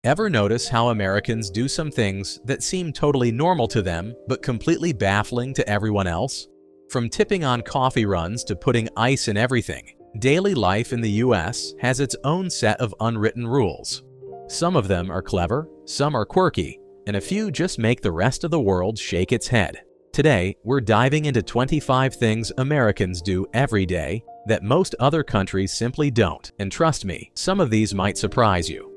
Ever notice how Americans do some things that seem totally normal to them but completely baffling to everyone else? From tipping on coffee runs to putting ice in everything, daily life in the US has its own set of unwritten rules. Some of them are clever, some are quirky, and a few just make the rest of the world shake its head. Today, we're diving into 25 things Americans do every day that most other countries simply don't, and trust me, some of these might surprise you.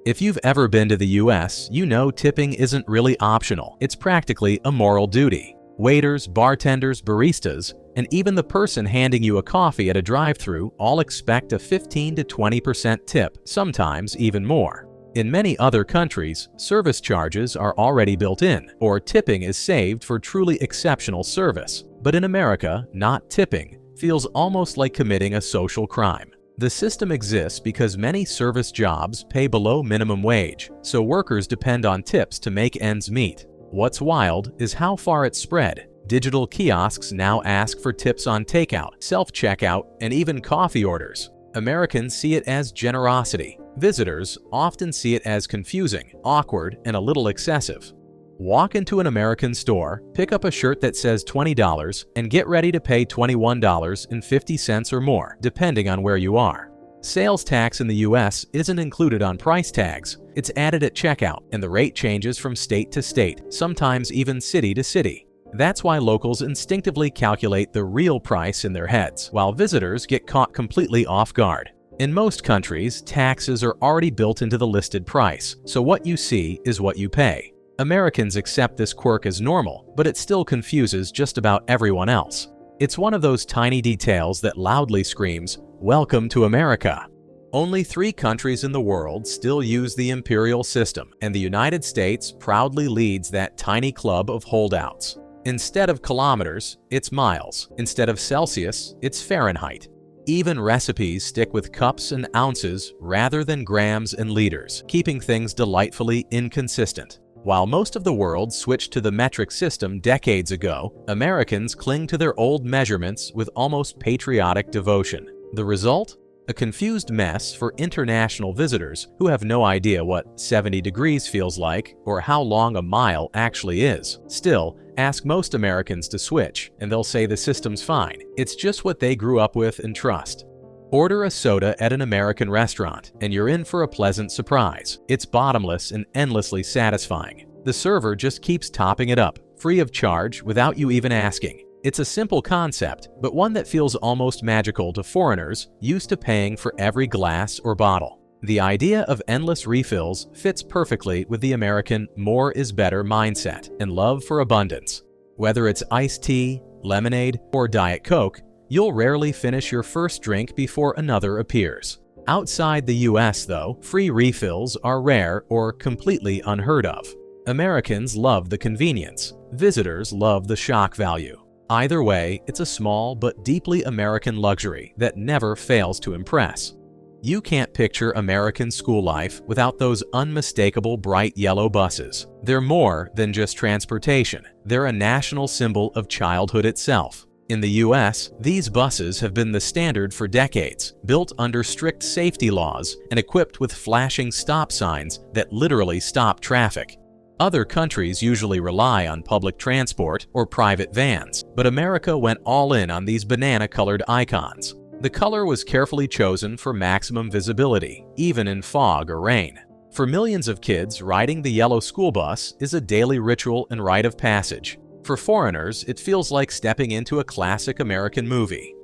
If you've ever been to the US, you know tipping isn't really optional. It's practically a moral duty. Waiters, bartenders, baristas, and even the person handing you a coffee at a drive-thru all expect a 15 to 20% tip, sometimes even more. In many other countries, service charges are already built in, or tipping is saved for truly exceptional service. But in America, not tipping feels almost like committing a social crime. The system exists because many service jobs pay below minimum wage, so workers depend on tips to make ends meet. What's wild is how far it's spread. Digital kiosks now ask for tips on takeout, self-checkout, and even coffee orders. Americans see it as generosity. Visitors often see it as confusing, awkward, and a little excessive. Walk into an American store, pick up a shirt that says $20, and get ready to pay $21.50 or more, depending on where you are. Sales tax in the US isn't included on price tags. It's added at checkout, and the rate changes from state to state, sometimes even city to city. That's why locals instinctively calculate the real price in their heads, while visitors get caught completely off guard. In most countries, taxes are already built into the listed price, so what you see is what you pay. Americans accept this quirk as normal, but it still confuses just about everyone else. It's one of those tiny details that loudly screams, "Welcome to America." Only 3 countries in the world still use the Imperial system, and the United States proudly leads that tiny club of holdouts. Instead of kilometers, it's miles. Instead of Celsius, it's Fahrenheit. Even recipes stick with cups and ounces rather than grams and liters, keeping things delightfully inconsistent. While most of the world switched to the metric system decades ago, Americans cling to their old measurements with almost patriotic devotion. The result? A confused mess for international visitors who have no idea what 70 degrees feels like or how long a mile actually is. Still, ask most Americans to switch, and they'll say the system's fine. It's just what they grew up with and trust. Order a soda at an American restaurant, and you're in for a pleasant surprise. It's bottomless and endlessly satisfying. The server just keeps topping it up, free of charge, without you even asking. It's a simple concept, but one that feels almost magical to foreigners used to paying for every glass or bottle. The idea of endless refills fits perfectly with the American more is better mindset and love for abundance. Whether it's iced tea, lemonade, or Diet Coke, you'll rarely finish your first drink before another appears. Outside the US, though, free refills are rare or completely unheard of. Americans love the convenience. Visitors love the shock value. Either way, it's a small but deeply American luxury that never fails to impress. You can't picture American school life without those unmistakable bright yellow buses. They're more than just transportation. They're a national symbol of childhood itself. In the US, these buses have been the standard for decades, built under strict safety laws and equipped with flashing stop signs that literally stop traffic. Other countries usually rely on public transport or private vans, but America went all in on these banana-colored icons. The color was carefully chosen for maximum visibility, even in fog or rain. For millions of kids, riding the yellow school bus is a daily ritual and rite of passage. For foreigners, it feels like stepping into a classic American movie.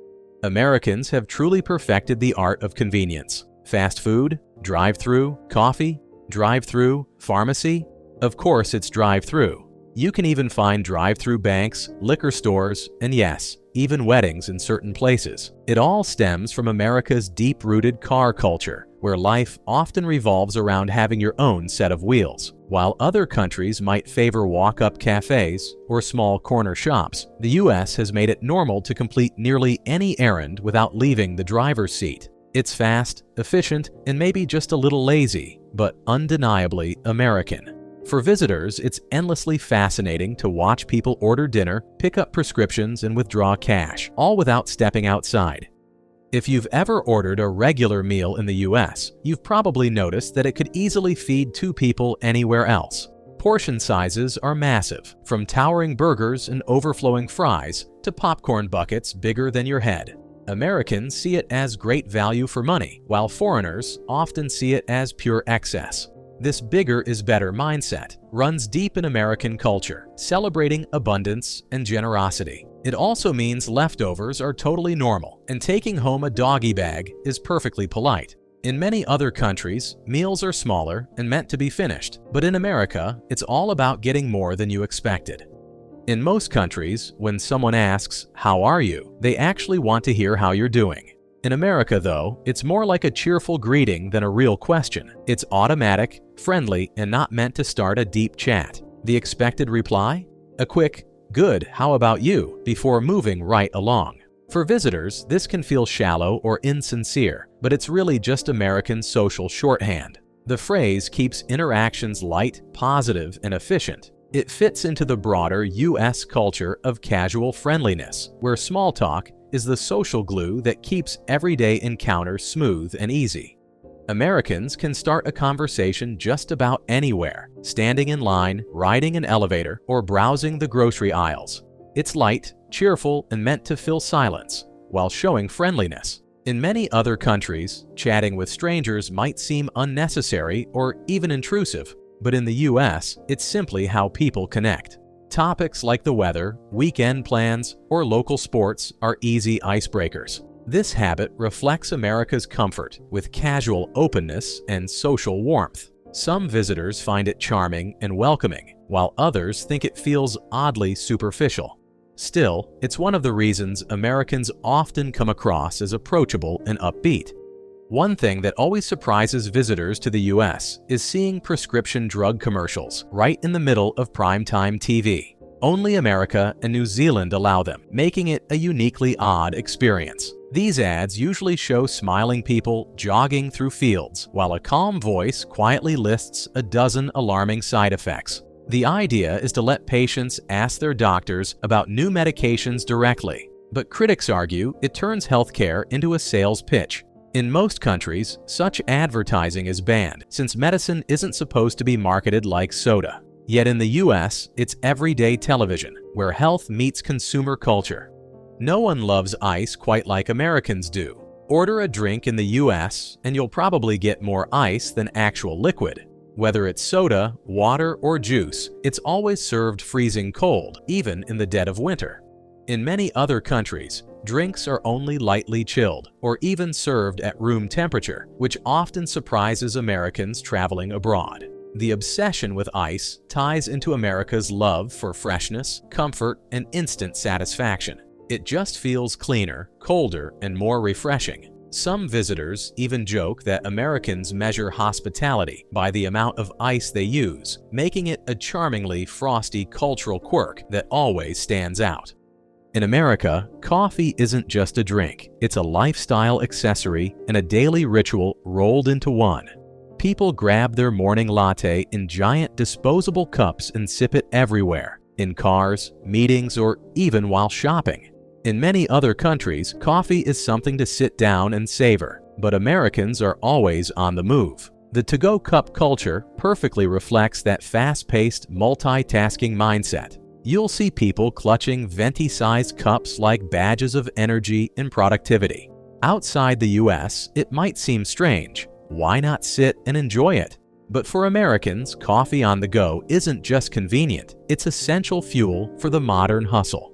Americans have truly perfected the art of convenience. Fast food, drive-thru, coffee, drive-thru, pharmacy. Of course, it's drive-thru. You can even find drive-thru banks, liquor stores, and yes, even weddings in certain places. It all stems from America's deep-rooted car culture, where life often revolves around having your own set of wheels. While other countries might favor walk-up cafes or small corner shops, the US has made it normal to complete nearly any errand without leaving the driver's seat. It's fast, efficient, and maybe just a little lazy, but undeniably American. For visitors, it's endlessly fascinating to watch people order dinner, pick up prescriptions, and withdraw cash, all without stepping outside. If you've ever ordered a regular meal in the US, you've probably noticed that it could easily feed 2 people anywhere else. Portion sizes are massive, from towering burgers and overflowing fries to popcorn buckets bigger than your head. Americans see it as great value for money, while foreigners often see it as pure excess. This bigger is better mindset runs deep in American culture, celebrating abundance and generosity. It also means leftovers are totally normal, and taking home a doggy bag is perfectly polite. In many other countries, meals are smaller and meant to be finished, but in America, it's all about getting more than you expected. In most countries, when someone asks, "How are you?" they actually want to hear how you're doing. In America, though, it's more like a cheerful greeting than a real question. It's automatic, friendly, and not meant to start a deep chat. The expected reply? A quick, "Good, how about you?" before moving right along. For visitors, this can feel shallow or insincere, but it's really just American social shorthand. The phrase keeps interactions light, positive, and efficient. It fits into the broader US culture of casual friendliness, where small talk is the social glue that keeps everyday encounters smooth and easy. Americans can start a conversation just about anywhere, standing in line, riding an elevator, or browsing the grocery aisles. It's light, cheerful, and meant to fill silence, while showing friendliness. In many other countries, chatting with strangers might seem unnecessary or even intrusive, but in the US, it's simply how people connect. Topics like the weather, weekend plans, or local sports are easy icebreakers. This habit reflects America's comfort with casual openness and social warmth. Some visitors find it charming and welcoming, while others think it feels oddly superficial. Still, it's one of the reasons Americans often come across as approachable and upbeat. One thing that always surprises visitors to the US is seeing prescription drug commercials right in the middle of primetime TV. Only America and New Zealand allow them, making it a uniquely odd experience. These ads usually show smiling people jogging through fields, while a calm voice quietly lists a dozen alarming side effects. The idea is to let patients ask their doctors about new medications directly, but critics argue it turns healthcare into a sales pitch. In most countries, such advertising is banned, since medicine isn't supposed to be marketed like soda. Yet in the US, it's everyday television, where health meets consumer culture. No one loves ice quite like Americans do. Order a drink in the US, and you'll probably get more ice than actual liquid. Whether it's soda, water, or juice, it's always served freezing cold, even in the dead of winter. In many other countries, drinks are only lightly chilled, or even served at room temperature, which often surprises Americans traveling abroad. The obsession with ice ties into America's love for freshness, comfort, and instant satisfaction. It just feels cleaner, colder, and more refreshing. Some visitors even joke that Americans measure hospitality by the amount of ice they use, making it a charmingly frosty cultural quirk that always stands out. In America, coffee isn't just a drink. It's a lifestyle accessory and a daily ritual rolled into one. People grab their morning latte in giant disposable cups and sip it everywhere, in cars, meetings, or even while shopping. In many other countries, coffee is something to sit down and savor, but Americans are always on the move. The to-go cup culture perfectly reflects that fast-paced, multitasking mindset. You'll see people clutching venti-sized cups like badges of energy and productivity. Outside the US, it might seem strange. Why not sit and enjoy it? But for Americans, coffee on the go isn't just convenient, it's essential fuel for the modern hustle.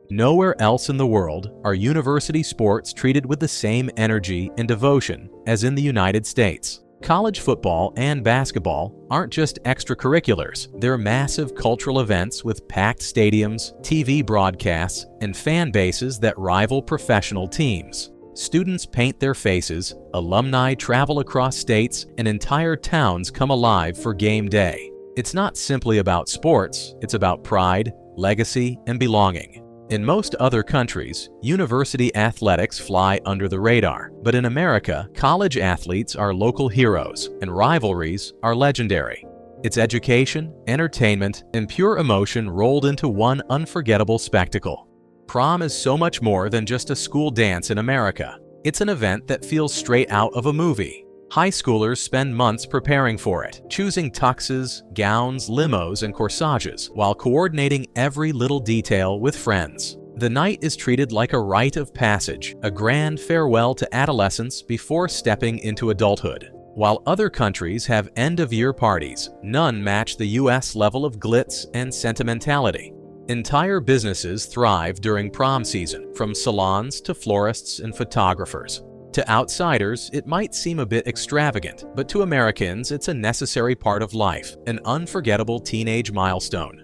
Nowhere else in the world are university sports treated with the same energy and devotion as in the United States. College football and basketball aren't just extracurriculars, they're massive cultural events with packed stadiums, TV broadcasts, and fan bases that rival professional teams. Students paint their faces, alumni travel across states, and entire towns come alive for game day. It's not simply about sports, it's about pride, legacy, and belonging. In most other countries, university athletics fly under the radar, but in America, college athletes are local heroes and rivalries are legendary. It's education, entertainment, and pure emotion rolled into one unforgettable spectacle. Prom is so much more than just a school dance in America. It's an event that feels straight out of a movie. High schoolers spend months preparing for it, choosing tuxes, gowns, limos, and corsages, while coordinating every little detail with friends. The night is treated like a rite of passage, a grand farewell to adolescence before stepping into adulthood. While other countries have end-of-year parties, none match the US level of glitz and sentimentality. Entire businesses thrive during prom season, from salons to florists and photographers. To outsiders, it might seem a bit extravagant, but to Americans, it's a necessary part of life, an unforgettable teenage milestone.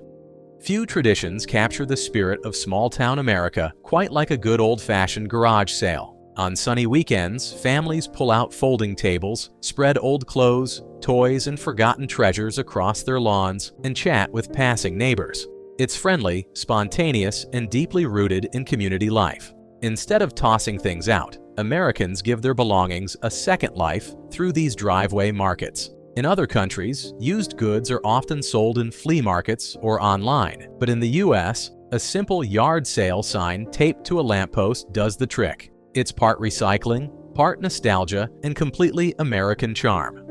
Few traditions capture the spirit of small-town America quite like a good old-fashioned garage sale. On sunny weekends, families pull out folding tables, spread old clothes, toys, and forgotten treasures across their lawns, and chat with passing neighbors. It's friendly, spontaneous, and deeply rooted in community life. Instead of tossing things out, Americans give their belongings a second life through these driveway markets. In other countries, used goods are often sold in flea markets or online, but in the US, a simple yard sale sign taped to a lamppost does the trick. It's part recycling, part nostalgia, and completely American charm.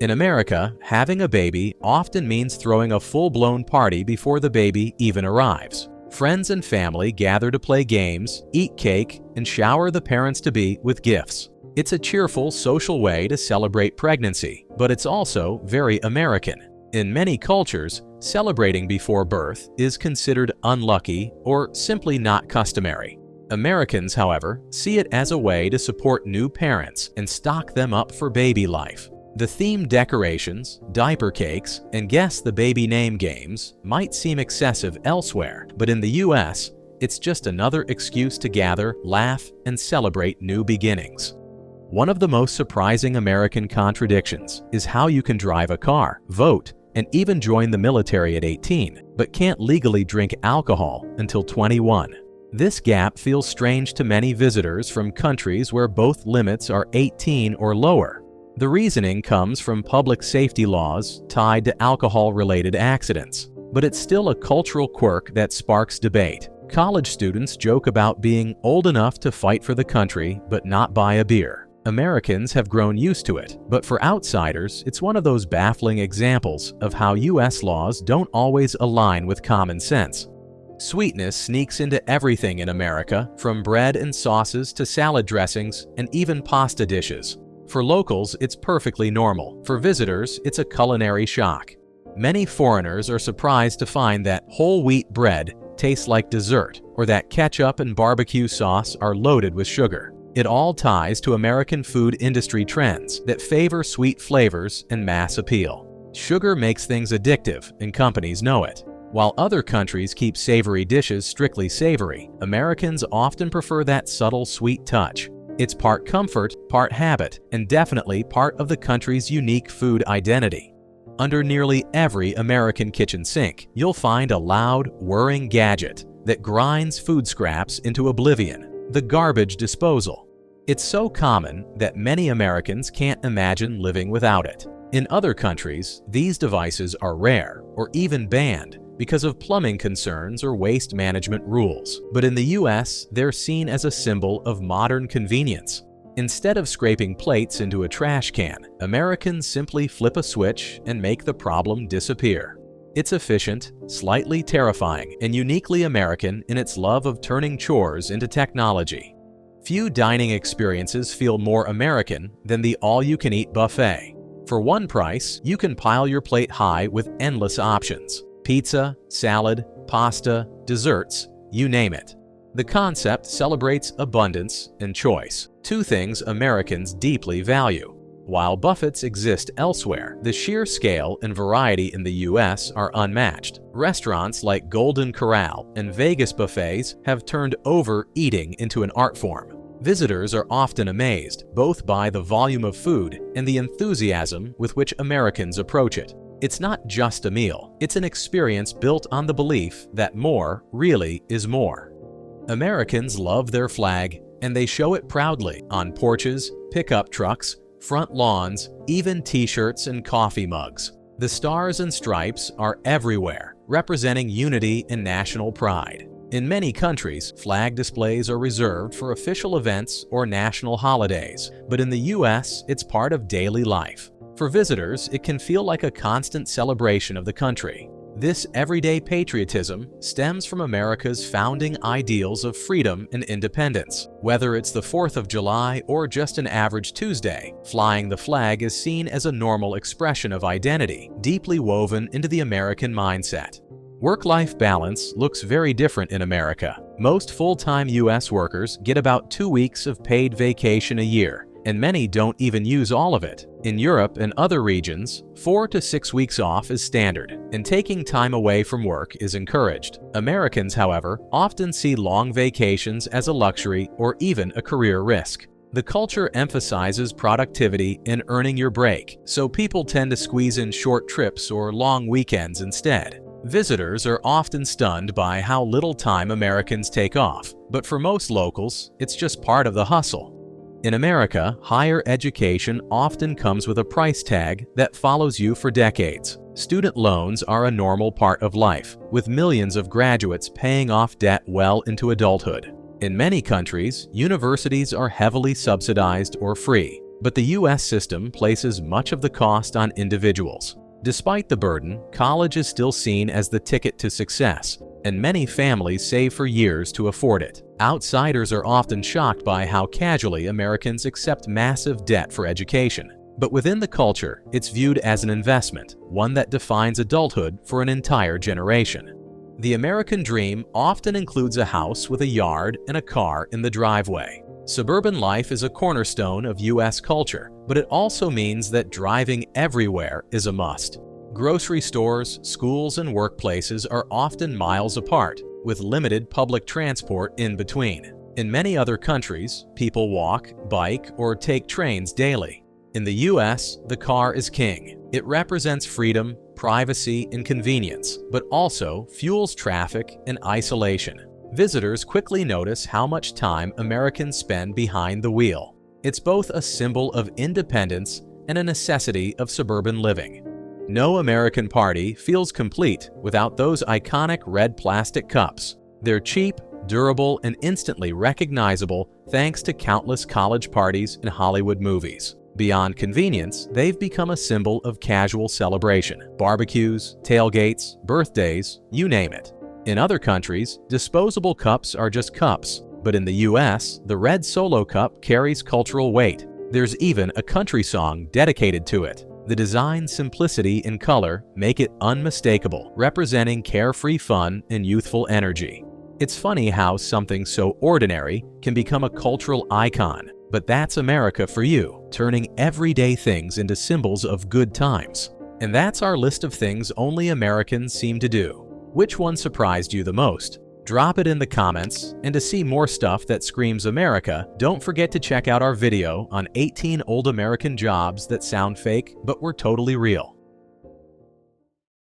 In America, having a baby often means throwing a full-blown party before the baby even arrives. Friends and family gather to play games, eat cake, and shower the parents-to-be with gifts. It's a cheerful, social way to celebrate pregnancy, but it's also very American. In many cultures, celebrating before birth is considered unlucky or simply not customary. Americans, however, see it as a way to support new parents and stock them up for baby life. The themed decorations, diaper cakes, and guess the baby name games might seem excessive elsewhere, but in the US, it's just another excuse to gather, laugh, and celebrate new beginnings. One of the most surprising American contradictions is how you can drive a car, vote, and even join the military at 18, but can't legally drink alcohol until 21. This gap feels strange to many visitors from countries where both limits are 18 or lower. The reasoning comes from public safety laws tied to alcohol-related accidents, but it's still a cultural quirk that sparks debate. College students joke about being old enough to fight for the country but not buy a beer. Americans have grown used to it, but for outsiders, it's one of those baffling examples of how US laws don't always align with common sense. Sweetness sneaks into everything in America, from bread and sauces to salad dressings and even pasta dishes. For locals, it's perfectly normal. For visitors, it's a culinary shock. Many foreigners are surprised to find that whole wheat bread tastes like dessert, or that ketchup and barbecue sauce are loaded with sugar. It all ties to American food industry trends that favor sweet flavors and mass appeal. Sugar makes things addictive, and companies know it. While other countries keep savory dishes strictly savory, Americans often prefer that subtle sweet touch. It's part comfort, part habit, and definitely part of the country's unique food identity. Under nearly every American kitchen sink, you'll find a loud, whirring gadget that grinds food scraps into oblivion, the garbage disposal. It's so common that many Americans can't imagine living without it. In other countries, these devices are rare or even banned because of plumbing concerns or waste management rules. But in the US, they're seen as a symbol of modern convenience. Instead of scraping plates into a trash can, Americans simply flip a switch and make the problem disappear. It's efficient, slightly terrifying, and uniquely American in its love of turning chores into technology. Few dining experiences feel more American than the all-you-can-eat buffet. For one price, you can pile your plate high with endless options. Pizza, salad, pasta, desserts, you name it. The concept celebrates abundance and choice, two things Americans deeply value. While buffets exist elsewhere, the sheer scale and variety in the US are unmatched. Restaurants like Golden Corral and Vegas buffets have turned overeating into an art form. Visitors are often amazed, both by the volume of food and the enthusiasm with which Americans approach it. It's not just a meal, it's an experience built on the belief that more really is more. Americans love their flag, and they show it proudly on porches, pickup trucks, front lawns, even t-shirts and coffee mugs. The stars and stripes are everywhere, representing unity and national pride. In many countries, flag displays are reserved for official events or national holidays, but in the US, it's part of daily life. For visitors, it can feel like a constant celebration of the country. This everyday patriotism stems from America's founding ideals of freedom and independence. Whether it's the 4th of July or just an average Tuesday, flying the flag is seen as a normal expression of identity, deeply woven into the American mindset. Work-life balance looks very different in America. Most full-time US workers get about 2 weeks of paid vacation a year, and many don't even use all of it. In Europe and other regions, 4 to 6 weeks off is standard, and taking time away from work is encouraged. Americans, however, often see long vacations as a luxury or even a career risk. The culture emphasizes productivity and earning your break, so people tend to squeeze in short trips or long weekends instead. Visitors are often stunned by how little time Americans take off, but for most locals, it's just part of the hustle. In America, higher education often comes with a price tag that follows you for decades. Student loans are a normal part of life, with millions of graduates paying off debt well into adulthood. In many countries, universities are heavily subsidized or free, but the US system places much of the cost on individuals. Despite the burden, college is still seen as the ticket to success, and many families save for years to afford it. Outsiders are often shocked by how casually Americans accept massive debt for education. But within the culture, it's viewed as an investment, one that defines adulthood for an entire generation. The American dream often includes a house with a yard and a car in the driveway. Suburban life is a cornerstone of US culture, but it also means that driving everywhere is a must. Grocery stores, schools, and workplaces are often miles apart, with limited public transport in between. In many other countries, people walk, bike, or take trains daily. In the US, the car is king. It represents freedom, privacy, and convenience, but also fuels traffic and isolation. Visitors quickly notice how much time Americans spend behind the wheel. It's both a symbol of independence and a necessity of suburban living. No American party feels complete without those iconic red plastic cups. They're cheap, durable, and instantly recognizable thanks to countless college parties and Hollywood movies. Beyond convenience, they've become a symbol of casual celebration. Barbecues, tailgates, birthdays, you name it. In other countries, disposable cups are just cups, but in the US, the red Solo cup carries cultural weight. There's even a country song dedicated to it. The design, simplicity, and color make it unmistakable, representing carefree fun and youthful energy. It's funny how something so ordinary can become a cultural icon, but that's America for you, turning everyday things into symbols of good times. And that's our list of things only Americans seem to do. Which one surprised you the most? Drop it in the comments, and to see more stuff that screams America, don't forget to check out our video on 18 old American jobs that sound fake but were totally real.